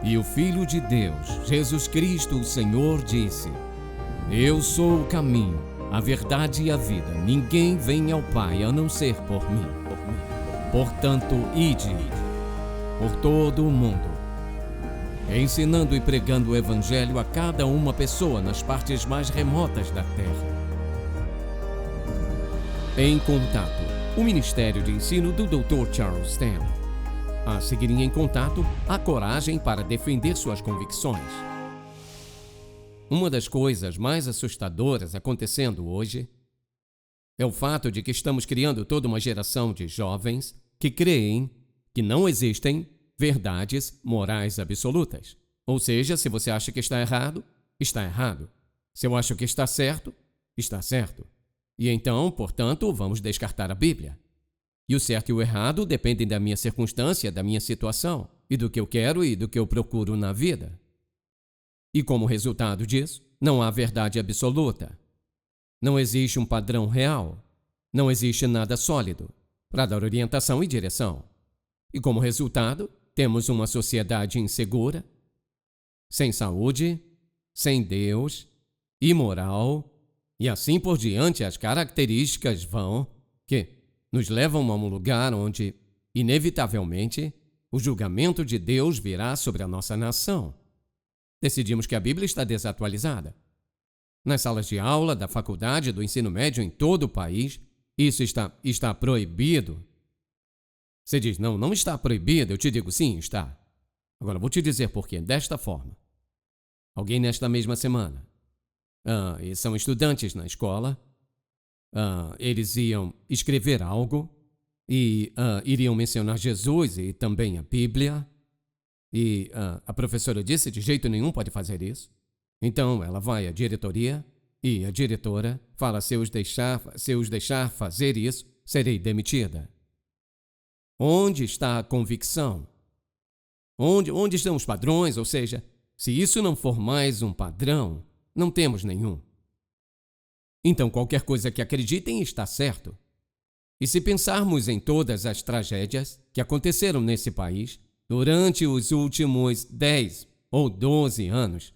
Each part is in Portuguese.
E o Filho de Deus, Jesus Cristo, o Senhor, disse: Eu sou o caminho, a verdade e a vida. Ninguém vem ao Pai a não ser por mim. Portanto, ide por todo o mundo, ensinando e pregando o Evangelho a cada uma pessoa nas partes mais remotas da terra. Em Contato, o Ministério de Ensino do Dr. Charles Stanley. A seguir em Contato, a coragem para defender suas convicções. Uma das coisas mais assustadoras acontecendo hoje é o fato de que estamos criando toda uma geração de jovens que creem que não existem verdades morais absolutas. Ou seja, se você acha que está errado, está errado. Se eu acho que está certo, está certo. E então, portanto, vamos descartar a Bíblia. E o certo e o errado dependem da minha circunstância, da minha situação, e do que eu quero e do que eu procuro na vida. E como resultado disso, não há verdade absoluta. Não existe um padrão real. Não existe nada sólido para dar orientação e direção. E como resultado, temos uma sociedade insegura, sem saúde, sem Deus, imoral, e assim por diante. As características que nos levam a um lugar onde, inevitavelmente, o julgamento de Deus virá sobre a nossa nação. Decidimos que a Bíblia está desatualizada. Nas salas de aula, da faculdade, do ensino médio em todo o país, isso está proibido. Você diz, não está proibido. Eu te digo, sim, está. Agora, vou te dizer por quê. Desta forma. Alguém nesta mesma semana, e são estudantes na escola, eles iam escrever algo e iriam mencionar Jesus e também a Bíblia. E a professora disse, de jeito nenhum pode fazer isso. Então ela vai à diretoria e a diretora fala, se eu os deixar fazer isso, serei demitida. Onde está a convicção? Onde estão os padrões? Ou seja, se isso não for mais um padrão, não temos nenhum. Então qualquer coisa que acreditem está certo. E se pensarmos em todas as tragédias que aconteceram nesse país durante os últimos 10 ou 12 anos,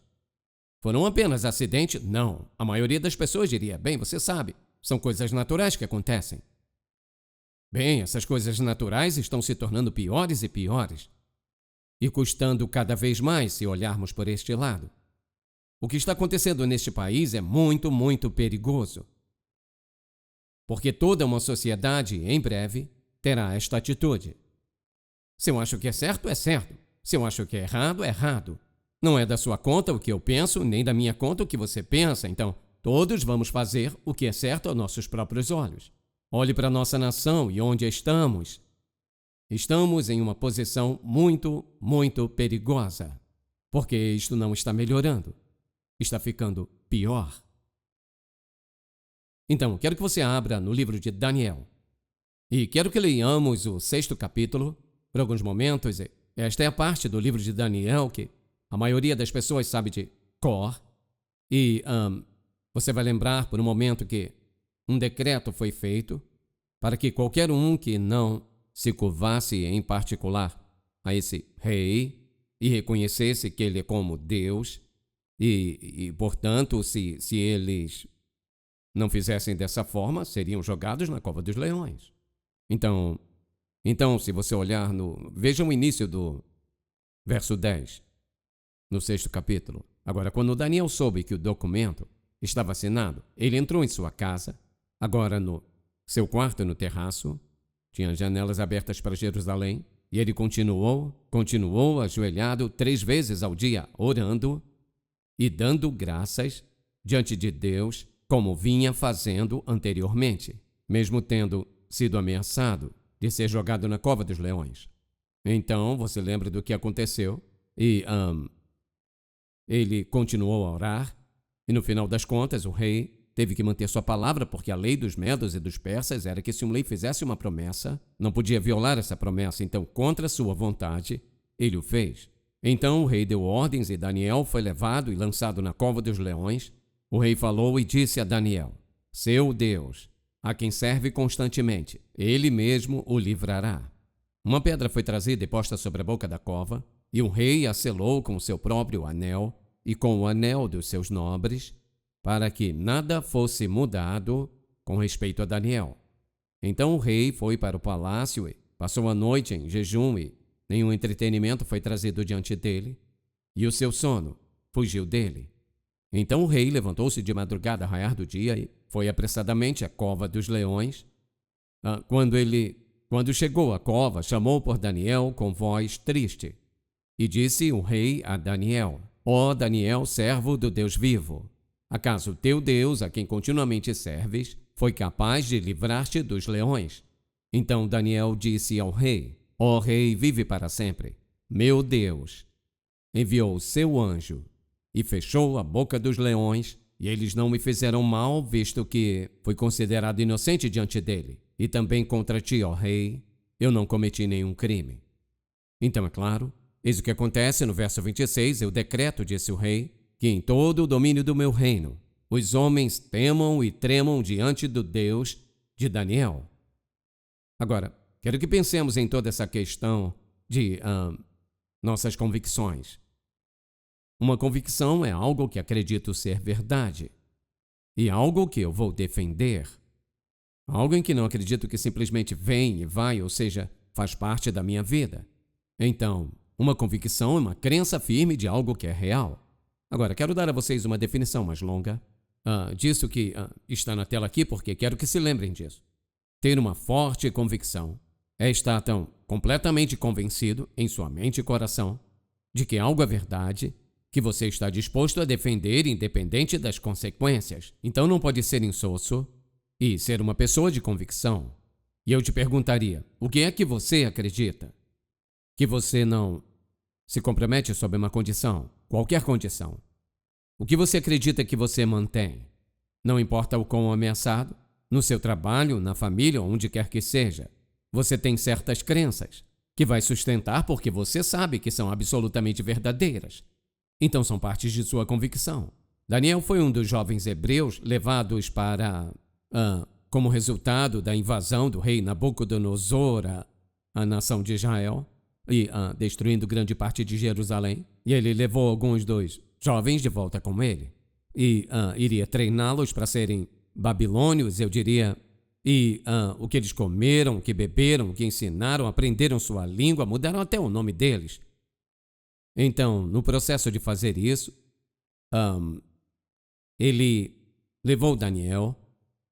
foram apenas acidentes? Não. A maioria das pessoas diria, bem, você sabe, são coisas naturais que acontecem. Bem, essas coisas naturais estão se tornando piores e piores, e custando cada vez mais se olharmos por este lado. O que está acontecendo neste país é muito, muito perigoso. Porque toda uma sociedade, em breve, terá esta atitude. Se eu acho que é certo, é certo. Se eu acho que é errado. Não é da sua conta o que eu penso, nem da minha conta o que você pensa. Então, todos vamos fazer o que é certo aos nossos próprios olhos. Olhe para a nossa nação e onde estamos. Estamos em uma posição muito, muito perigosa. Porque isto não está melhorando. Está ficando pior. Então, quero que você abra no livro de Daniel. E quero que leiamos o 6º capítulo, por alguns momentos. Esta é a parte do livro de Daniel que a maioria das pessoas sabe de cor. E você vai lembrar por um momento que um decreto foi feito para que qualquer um que não se curvasse em particular a esse rei e reconhecesse que ele é como Deus e portanto, se eles não fizessem dessa forma, seriam jogados na cova dos leões. Então, se você olhar veja o início do verso 10, no 6º capítulo. Agora, quando Daniel soube que o documento estava assinado, ele entrou em sua casa, agora no seu quarto no terraço, tinha janelas abertas para Jerusalém, e ele continuou ajoelhado 3 vezes ao dia, orando e dando graças diante de Deus, como vinha fazendo anteriormente, mesmo tendo sido ameaçado de ser jogado na cova dos leões. Então, você lembra do que aconteceu? E ele continuou a orar, e no final das contas, o rei teve que manter sua palavra, porque a lei dos medos e dos persas era que se um rei fizesse uma promessa, não podia violar essa promessa. Então, contra sua vontade, ele o fez. Então o rei deu ordens e Daniel foi levado e lançado na cova dos leões. O rei falou e disse a Daniel, seu Deus, a quem serve constantemente, ele mesmo o livrará. Uma pedra foi trazida e posta sobre a boca da cova, e o rei a selou com seu próprio anel e com o anel dos seus nobres, para que nada fosse mudado com respeito a Daniel. Então o rei foi para o palácio e passou a noite em jejum e nenhum entretenimento foi trazido diante dele, e o seu sono fugiu dele. Então o rei levantou-se de madrugada a raiar do dia e foi apressadamente à cova dos leões. Quando chegou à cova, chamou por Daniel com voz triste. E disse o rei a Daniel: Ó Daniel, servo do Deus vivo, acaso teu Deus, a quem continuamente serves, foi capaz de livrar-te dos leões? Então Daniel disse ao rei: Ó rei, vive para sempre. Meu Deus enviou o seu anjo e fechou a boca dos leões, e eles não me fizeram mal, visto que fui considerado inocente diante dele. E também contra ti, ó rei, eu não cometi nenhum crime. Então, é claro, eis o que acontece no verso 26, eu decreto, disse o rei, que em todo o domínio do meu reino, os homens temam e tremam diante do Deus de Daniel. Agora, quero que pensemos em toda essa questão de nossas convicções. Uma convicção é algo que acredito ser verdade e algo que eu vou defender. Algo em que não acredito que simplesmente vem e vai, ou seja, faz parte da minha vida. Então, uma convicção é uma crença firme de algo que é real. Agora, quero dar a vocês uma definição mais longa disso que está na tela aqui, porque quero que se lembrem disso. Ter uma forte convicção é estar tão completamente convencido em sua mente e coração de que algo é verdade, que você está disposto a defender independente das consequências. Então não pode ser insosso e ser uma pessoa de convicção. E eu te perguntaria, o que é que você acredita? Que você não se compromete sob uma condição, qualquer condição. O que você acredita que você mantém? Não importa o quão ameaçado, no seu trabalho, na família, onde quer que seja. Você tem certas crenças que vai sustentar porque você sabe que são absolutamente verdadeiras. Então são partes de sua convicção. Daniel foi um dos jovens hebreus levados para, como resultado da invasão do rei Nabucodonosor à nação de Israel e destruindo grande parte de Jerusalém. E ele levou alguns dos jovens de volta com ele e iria treiná-los para serem babilônios, eu diria. E o que eles comeram, o que beberam, o que ensinaram, aprenderam sua língua, mudaram até o nome deles. Então, no processo de fazer isso, ele levou Daniel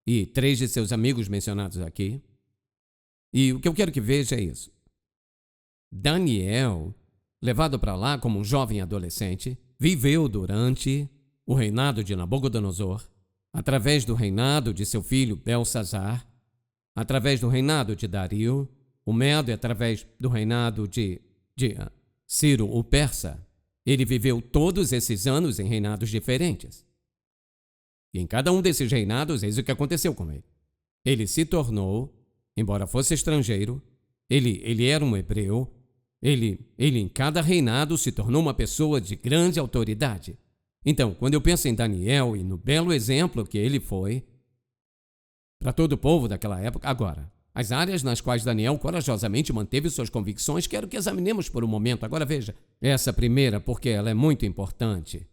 e 3 de seus amigos mencionados aqui. E o que eu quero que veja é isso. Daniel, levado para lá como um jovem adolescente, viveu durante o reinado de Nabucodonosor, através do reinado de seu filho Belsazar, através do reinado de Dario, o Medo, e através do reinado de Ciro, o persa. Ele viveu todos esses anos em reinados diferentes. E em cada um desses reinados, eis o que aconteceu com ele. Ele se tornou, embora fosse estrangeiro, ele era um hebreu, ele em cada reinado se tornou uma pessoa de grande autoridade. Então, quando eu penso em Daniel e no belo exemplo que ele foi para todo o povo daquela época, agora, as áreas nas quais Daniel corajosamente manteve suas convicções, quero que examinemos por um momento. Agora veja, essa primeira, porque ela é muito importante.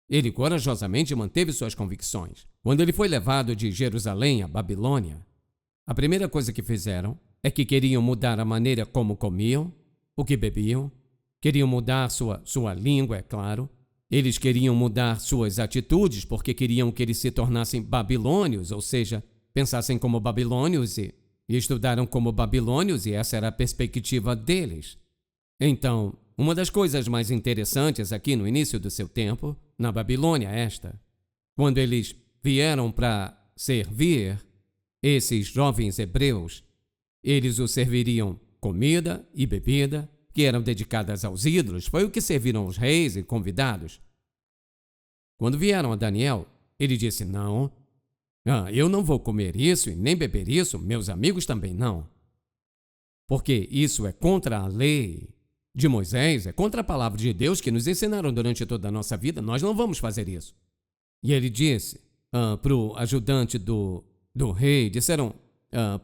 Ele corajosamente manteve suas convicções. Quando ele foi levado de Jerusalém à Babilônia, a primeira coisa que fizeram é que queriam mudar a maneira como comiam, o que bebiam, queriam mudar sua língua, é claro. Eles queriam mudar suas atitudes porque queriam que eles se tornassem babilônios, ou seja, pensassem como babilônios e estudaram como babilônios, e essa era a perspectiva deles. Então, uma das coisas mais interessantes aqui no início do seu tempo, na Babilônia, quando eles vieram para servir esses jovens hebreus, eles os serviriam comida e bebida, que eram dedicadas aos ídolos, foi o que serviram aos reis e convidados. Quando vieram a Daniel, ele disse, não, eu não vou comer isso e nem beber isso, meus amigos também não. Porque isso é contra a lei de Moisés, é contra a palavra de Deus que nos ensinaram durante toda a nossa vida, nós não vamos fazer isso. E ele disse para o ajudante do rei, disseram,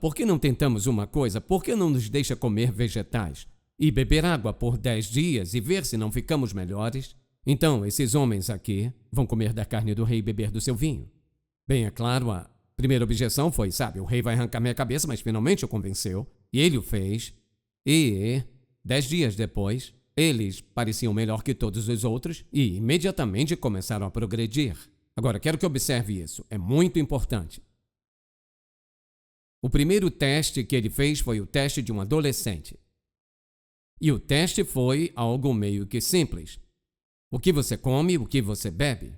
por que não tentamos uma coisa? Por que não nos deixa comer vegetais? e beber água por 10 dias e ver se não ficamos melhores, então esses homens aqui vão comer da carne do rei e beber do seu vinho. Bem, é claro, a primeira objeção foi, o rei vai arrancar minha cabeça, mas finalmente o convenceu, e ele o fez, e 10 dias depois, eles pareciam melhor que todos os outros e imediatamente começaram a progredir. Agora, quero que observe isso, é muito importante. O primeiro teste que ele fez foi o teste de um adolescente. E o teste foi algo meio que simples. O que você come, o que você bebe?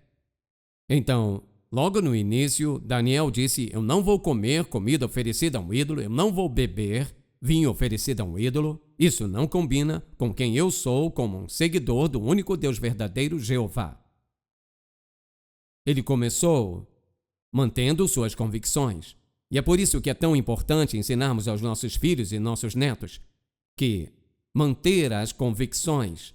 Então, logo no início, Daniel disse, eu não vou comer comida oferecida a um ídolo, eu não vou beber vinho oferecido a um ídolo, isso não combina com quem eu sou como um seguidor do único Deus verdadeiro, Jeová. Ele começou mantendo suas convicções. E é por isso que é tão importante ensinarmos aos nossos filhos e nossos netos que manter as convicções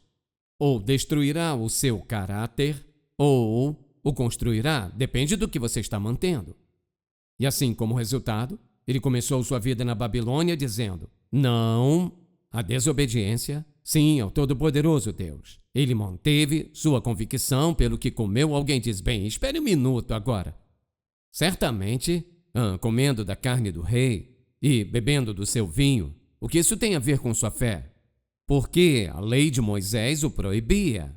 ou destruirá o seu caráter ou o construirá, depende do que você está mantendo. E assim como resultado, ele começou sua vida na Babilônia dizendo, não à desobediência, sim ao Todo-Poderoso Deus. Ele manteve sua convicção pelo que comeu. Alguém diz, bem, espere um minuto agora. Certamente, comendo da carne do rei e bebendo do seu vinho, o que isso tem a ver com sua fé? Porque a lei de Moisés o proibia.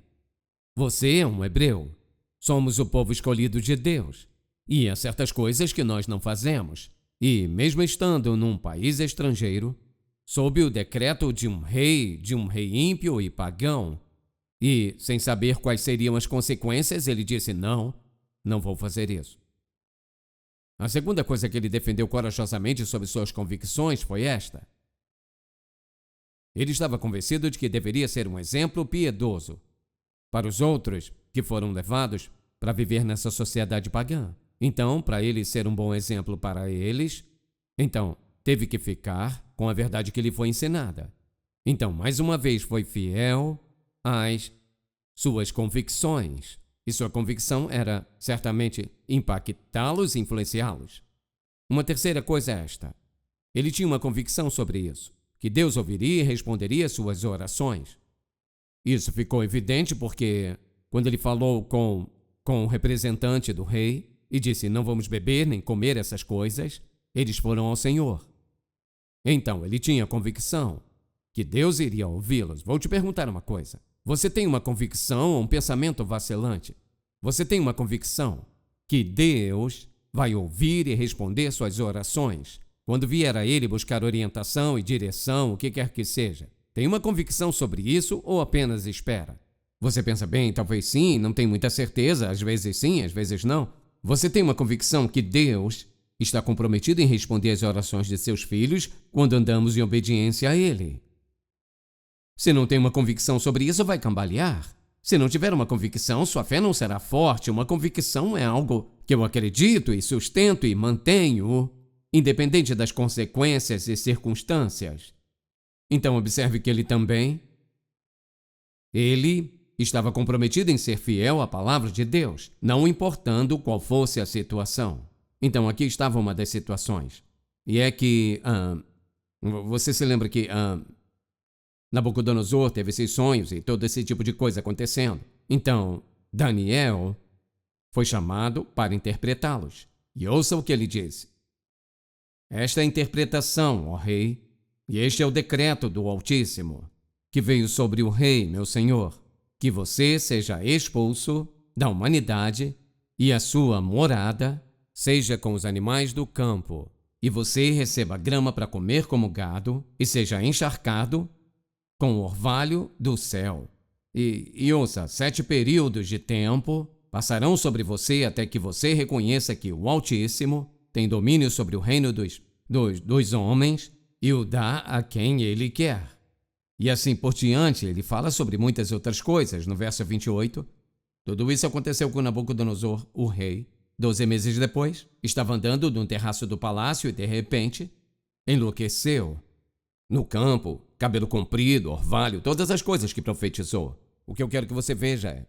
Você é um hebreu. Somos o povo escolhido de Deus. E há certas coisas que nós não fazemos. E, mesmo estando num país estrangeiro, sob o decreto de um rei ímpio e pagão, e sem saber quais seriam as consequências, ele disse, não vou fazer isso. A segunda coisa que ele defendeu corajosamente sobre suas convicções foi esta. Ele estava convencido de que deveria ser um exemplo piedoso para os outros que foram levados para viver nessa sociedade pagã. Então, para ele ser um bom exemplo para eles, então teve que ficar com a verdade que lhe foi ensinada. Então, mais uma vez, foi fiel às suas convicções. E sua convicção era, certamente, impactá-los e influenciá-los. Uma terceira coisa é esta. Ele tinha uma convicção sobre isso, que Deus ouviria e responderia suas orações. Isso ficou evidente porque, quando ele falou com o representante do rei e disse, não vamos beber nem comer essas coisas, eles foram ao Senhor. Então, ele tinha convicção que Deus iria ouvi-los. Vou te perguntar uma coisa. Você tem uma convicção ou um pensamento vacilante? Você tem uma convicção que Deus vai ouvir e responder suas orações quando vier a Ele buscar orientação e direção, o que quer que seja? Tem uma convicção sobre isso ou apenas espera? Você pensa, bem, talvez sim, não tem muita certeza, às vezes sim, às vezes não. Você tem uma convicção que Deus está comprometido em responder às orações de seus filhos quando andamos em obediência a Ele. Se não tem uma convicção sobre isso, vai cambalear. Se não tiver uma convicção, sua fé não será forte. Uma convicção é algo que eu acredito e sustento e mantenho, independente das consequências e circunstâncias. Então, observe que ele estava comprometido em ser fiel à palavra de Deus, não importando qual fosse a situação. Então, aqui estava uma das situações. E é que, você se lembra que Nabucodonosor teve esses sonhos e todo esse tipo de coisa acontecendo. Então, Daniel foi chamado para interpretá-los. E ouça o que ele disse. Esta é a interpretação, ó rei, e este é o decreto do Altíssimo, que veio sobre o rei, meu senhor, que você seja expulso da humanidade e a sua morada seja com os animais do campo, e você receba grama para comer como gado, e seja encharcado com o orvalho do céu. E ouça, 7 períodos de tempo passarão sobre você até que você reconheça que o Altíssimo tem domínio sobre o reino dos homens e o dá a quem ele quer. E assim por diante, ele fala sobre muitas outras coisas. No verso 28, tudo isso aconteceu com Nabucodonosor, o rei. 12 meses depois, estava andando num terraço do palácio e, de repente, enlouqueceu. No campo, cabelo comprido, orvalho, todas as coisas que profetizou. O que eu quero que você veja é: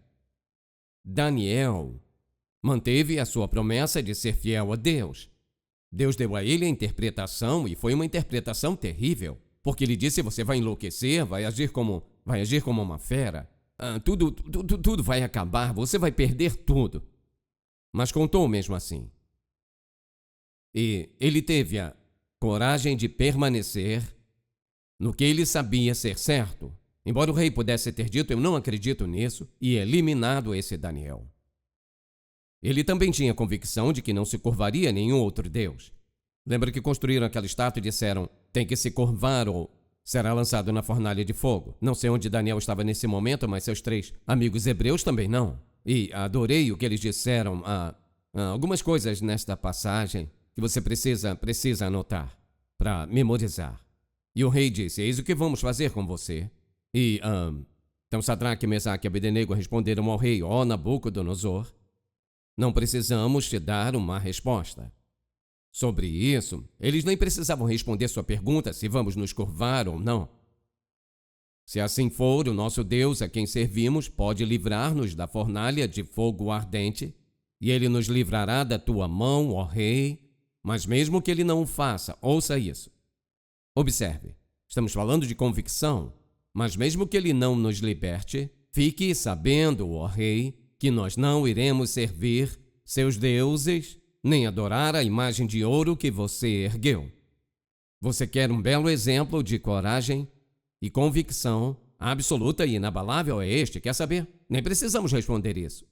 Daniel manteve a sua promessa de ser fiel a Deus. Deus deu a ele a interpretação e foi uma interpretação terrível. porque ele disse: você vai enlouquecer, vai agir como uma fera. Tudo vai acabar, você vai perder tudo. Mas contou mesmo assim. E ele teve a coragem de permanecer no que ele sabia ser certo. Embora o rei pudesse ter dito: eu não acredito nisso, e eliminado esse Daniel. Ele também tinha convicção de que não se curvaria a nenhum outro deus. Lembra que construíram aquela estátua e disseram: tem que se curvar ou será lançado na fornalha de fogo. Não sei onde Daniel estava nesse momento, mas seus 3 amigos hebreus também não. E adorei o que eles disseram. Algumas coisas nesta passagem que você precisa anotar para memorizar. E o rei disse: eis o que vamos fazer com você. Então Sadraque, Mesaque e Abdenego responderam ao rei: ó Nabucodonosor, não precisamos te dar uma resposta. Sobre isso, eles nem precisavam responder sua pergunta se vamos nos curvar ou não. Se assim for, o nosso Deus a quem servimos pode livrar-nos da fornalha de fogo ardente, e ele nos livrará da tua mão, ó rei. Mas mesmo que ele não o faça, ouça isso. Observe, estamos falando de convicção, mas mesmo que ele não nos liberte, fique sabendo, ó rei, que nós não iremos servir seus deuses, nem adorar a imagem de ouro que você ergueu. Você quer um belo exemplo de coragem e convicção absoluta e inabalável? É este, quer saber? Nem precisamos responder isso.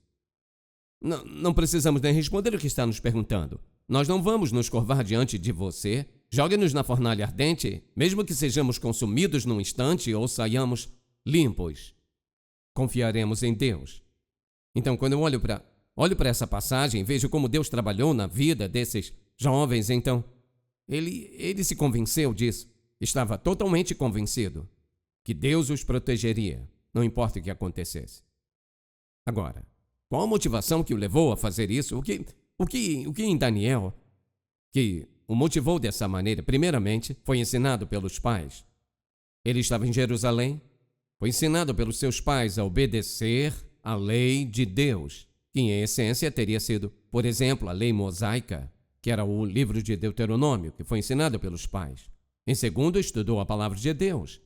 Não precisamos nem responder o que está nos perguntando. Nós não vamos nos curvar diante de você. Jogue-nos na fornalha ardente, mesmo que sejamos consumidos num instante ou saiamos limpos. Confiaremos em Deus. Então, quando eu olho para essa passagem, vejo como Deus trabalhou na vida desses jovens. Então, ele se convenceu disso. Estava totalmente convencido que Deus os protegeria, não importa o que acontecesse. Agora, qual a motivação que o levou a fazer isso? O que em Daniel que o motivou dessa maneira? Primeiramente, foi ensinado pelos pais. Ele estava em Jerusalém, foi ensinado pelos seus pais a obedecer a lei de Deus, que em essência teria sido, por exemplo, a lei mosaica, que era o livro de Deuteronômio, que foi ensinado pelos pais. Em segundo, estudou a palavra de Deus.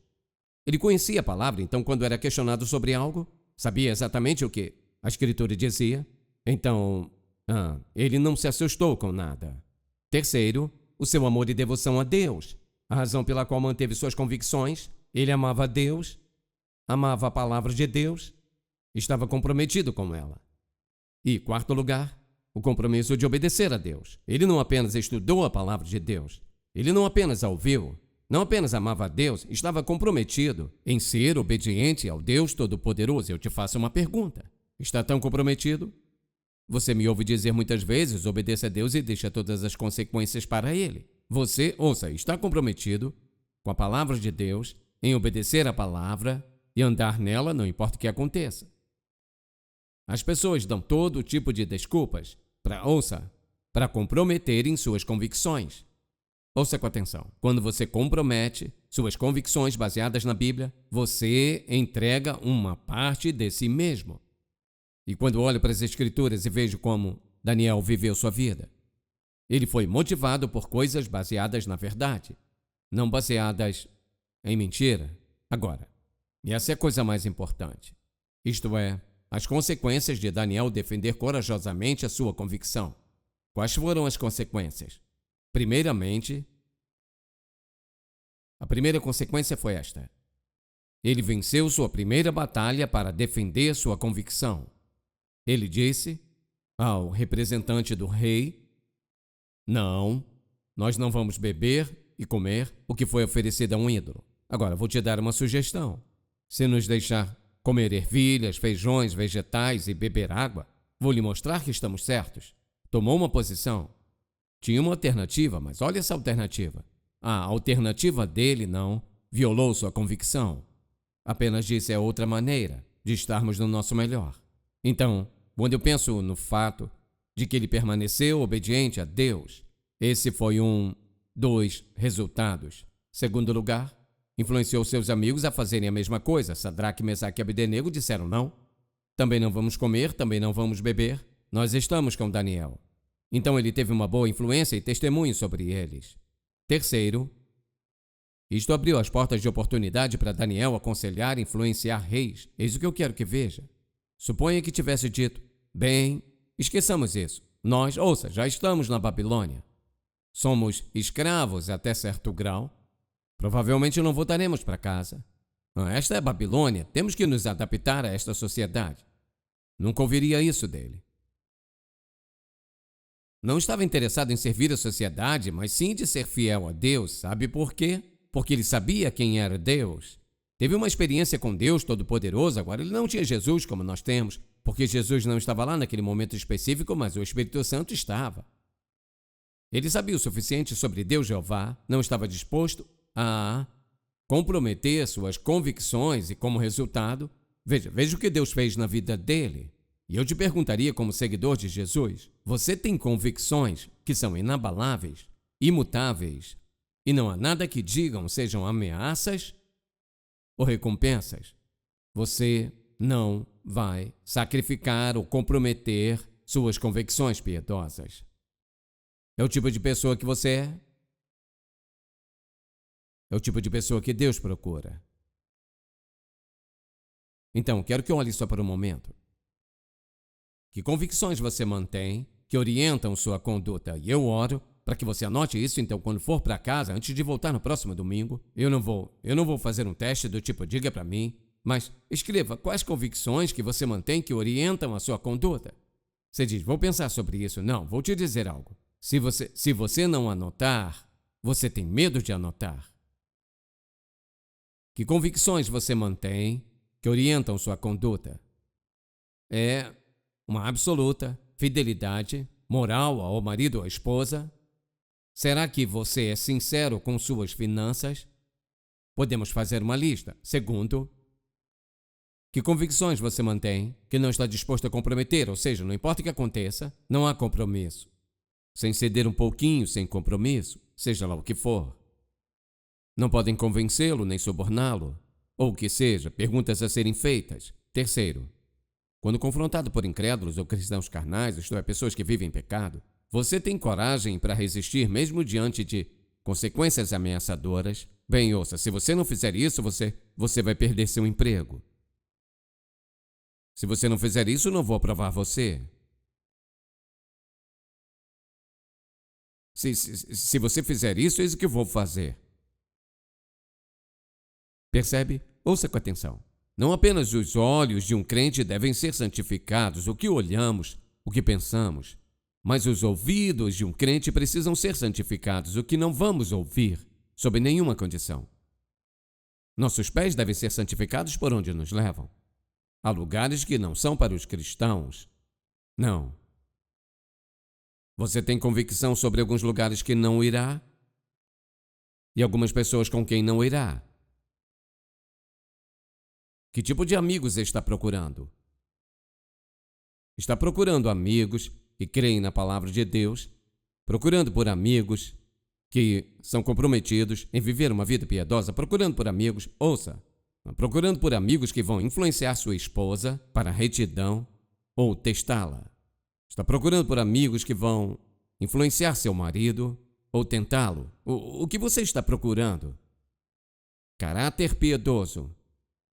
Ele conhecia a palavra, então quando era questionado sobre algo, sabia exatamente o que a Escritura dizia. Então, ele não se assustou com nada. Terceiro, o seu amor e devoção a Deus, a razão pela qual manteve suas convicções. Ele amava a Deus, amava a palavra de Deus, estava comprometido com ela. E, quarto lugar, o compromisso de obedecer a Deus. Ele não apenas estudou a palavra de Deus, ele não apenas a ouviu, não apenas amava a Deus, estava comprometido em ser obediente ao Deus Todo-Poderoso. Eu te faço uma pergunta: está tão comprometido? Você me ouve dizer muitas vezes: obedeça a Deus e deixa todas as consequências para Ele. Você, está comprometido com a palavra de Deus, em obedecer a palavra e andar nela, não importa o que aconteça. As pessoas dão todo tipo de desculpas para comprometerem suas convicções. Ouça com atenção. Quando você compromete suas convicções baseadas na Bíblia, você entrega uma parte de si mesmo. E quando olho para as Escrituras e vejo como Daniel viveu sua vida, ele foi motivado por coisas baseadas na verdade, não baseadas em mentira. Agora, e essa é a coisa mais importante, isto é, as consequências de Daniel defender corajosamente a sua convicção. Quais foram as consequências? Primeiramente, a primeira consequência foi esta: ele venceu sua primeira batalha para defender sua convicção. Ele disse ao representante do rei: não, nós não vamos beber e comer o que foi oferecido a um ídolo. Agora, vou te dar uma sugestão. Se nos deixar comer ervilhas, feijões, vegetais e beber água, vou lhe mostrar que estamos certos. Tomou uma posição. Tinha uma alternativa, mas olha essa alternativa. A alternativa dele não violou sua convicção. Apenas disse: é outra maneira de estarmos no nosso melhor. Então, quando eu penso no fato de que ele permaneceu obediente a Deus, esse foi um dos resultados. Segundo lugar, influenciou seus amigos a fazerem a mesma coisa. Sadraque, Mesaque e Abdenego disseram: não, também não vamos comer, também não vamos beber. Nós estamos com Daniel. Então ele teve uma boa influência e testemunho sobre eles. Terceiro, Isto abriu as portas de oportunidade para Daniel aconselhar e influenciar reis. Eis o que eu quero que veja. Suponha que tivesse dito: bem, esqueçamos isso. Nós, ouça, já estamos na Babilônia. Somos escravos até certo grau. Provavelmente não voltaremos para casa. Esta é a Babilônia. Temos que nos adaptar a esta sociedade. Nunca ouviria isso dele. Não estava interessado em servir a sociedade, mas sim de ser fiel a Deus. Sabe por quê? Porque ele sabia quem era Deus. Teve uma experiência com Deus Todo-Poderoso. Agora, ele não tinha Jesus como nós temos, porque Jesus não estava lá naquele momento específico, mas o Espírito Santo estava. Ele sabia o suficiente sobre Deus Jeová, não estava disposto a comprometer suas convicções e, como resultado, veja o que Deus fez na vida dele. E eu te perguntaria, como seguidor de Jesus, você tem convicções que são inabaláveis, imutáveis, e não há nada que digam sejam ameaças ou recompensas? Você não vai sacrificar ou comprometer suas convicções piedosas. É o tipo de pessoa que você é? É o tipo de pessoa que Deus procura. Então, quero que olhe só para um momento. Que convicções você mantém que orientam sua conduta? E eu oro para que você anote isso. Então, quando for para casa, antes de voltar no próximo domingo, eu não vou fazer um teste do tipo diga para mim, mas escreva quais convicções que você mantém que orientam a sua conduta. Você diz: vou pensar sobre isso. Não, vou te dizer algo. Se você não anotar, você tem medo de anotar. Que convicções você mantém que orientam sua conduta? É uma absoluta fidelidade moral ao marido ou à esposa? Será que você é sincero com suas finanças? Podemos fazer uma lista. Segundo, que convicções você mantém que não está disposto a comprometer? Ou seja, não importa o que aconteça, não há compromisso. Sem ceder um pouquinho, sem compromisso, seja lá o que for. Não podem convencê-lo nem suborná-lo, ou o que seja, perguntas a serem feitas. Terceiro, quando confrontado por incrédulos ou cristãos carnais, isto é, pessoas que vivem em pecado, você tem coragem para resistir mesmo diante de consequências ameaçadoras? Bem, ouça, se você não fizer isso, você vai perder seu emprego. Se você não fizer isso, não vou aprovar você. Se você fizer isso, eis o que eu vou fazer. Percebe? Ouça com atenção. Não apenas os olhos de um crente devem ser santificados, o que olhamos, o que pensamos, mas os ouvidos de um crente precisam ser santificados, o que não vamos ouvir, sob nenhuma condição. Nossos pés devem ser santificados por onde nos levam. Há lugares que não são para os cristãos. Não. Você tem convicção sobre alguns lugares que não irá? E algumas pessoas com quem não irá? Que tipo de amigos está procurando? Está procurando amigos que creem na palavra de Deus, procurando por amigos que são comprometidos em viver uma vida piedosa, procurando por amigos, ouça, procurando por amigos que vão influenciar sua esposa para a retidão ou testá-la. Está procurando por amigos que vão influenciar seu marido ou tentá-lo. O que você está procurando? Caráter piedoso.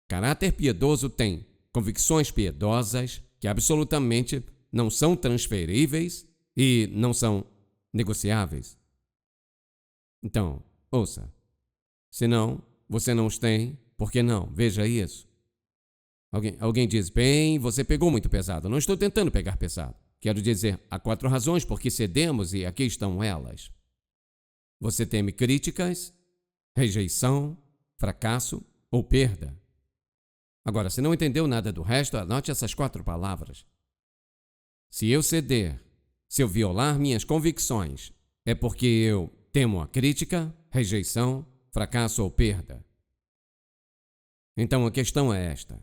Caráter piedoso tem convicções piedosas que absolutamente não são transferíveis e não são negociáveis. Então, ouça. Se não, você não os tem, por que não? Veja isso. Alguém diz: bem, você pegou muito pesado. Não estou tentando pegar pesado. Quero dizer, há 4 razões por que cedemos e aqui estão elas. Você teme críticas, rejeição, fracasso ou perda. Agora, se não entendeu nada do resto, anote essas 4 palavras. Se eu ceder, se eu violar minhas convicções, é porque eu temo a crítica, rejeição, fracasso ou perda. Então a questão é esta: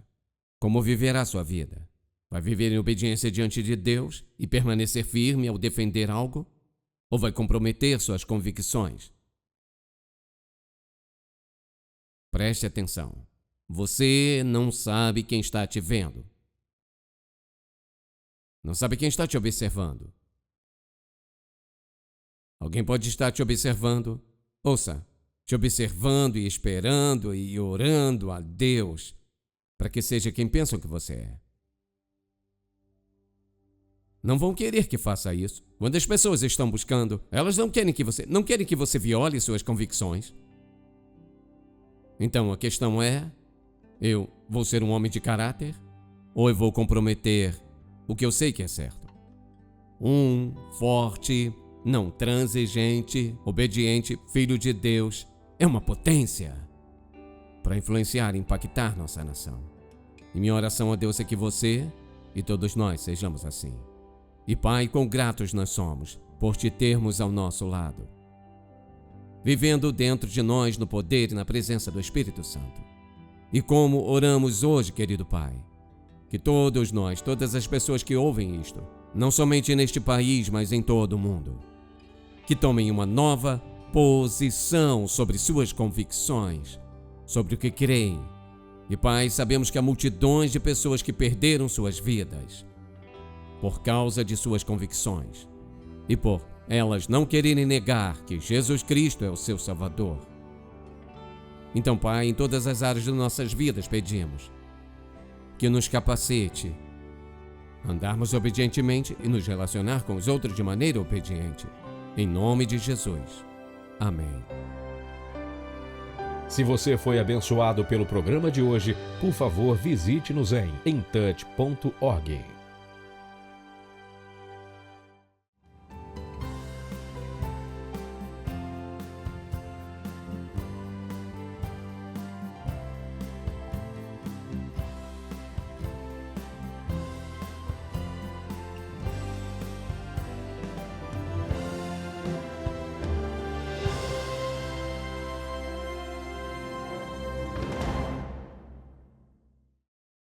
como viverá a sua vida? Vai viver em obediência diante de Deus e permanecer firme ao defender algo? Ou vai comprometer suas convicções? Preste atenção. Você não sabe quem está te vendo. Não sabe quem está te observando. Alguém pode estar te observando. Ouça, te observando e esperando e orando a Deus para que seja quem pensam que você é. Não vão querer que faça isso. Quando as pessoas estão buscando, elas não querem que você viole suas convicções. Então a questão é, eu vou ser um homem de caráter ou eu vou comprometer o que eu sei que é certo? Forte, não transigente, obediente, filho de Deus, é uma potência para influenciar e impactar nossa nação. E minha oração a Deus é que você e todos nós sejamos assim. E Pai, quão gratos nós somos por te termos ao nosso lado, vivendo dentro de nós no poder e na presença do Espírito Santo. E como oramos hoje, querido Pai, que todos nós, todas as pessoas que ouvem isto, não somente neste país, mas em todo o mundo, que tomem uma nova posição sobre suas convicções, sobre o que creem. E Pai, sabemos que há multidões de pessoas que perderam suas vidas por causa de suas convicções e por elas não quererem negar que Jesus Cristo é o seu Salvador. Então, Pai, em todas as áreas de nossas vidas pedimos que nos capacite a andarmos obedientemente e nos relacionar com os outros de maneira obediente. Em nome de Jesus. Amém. Se você foi abençoado pelo programa de hoje, por favor, visite-nos em touch.org.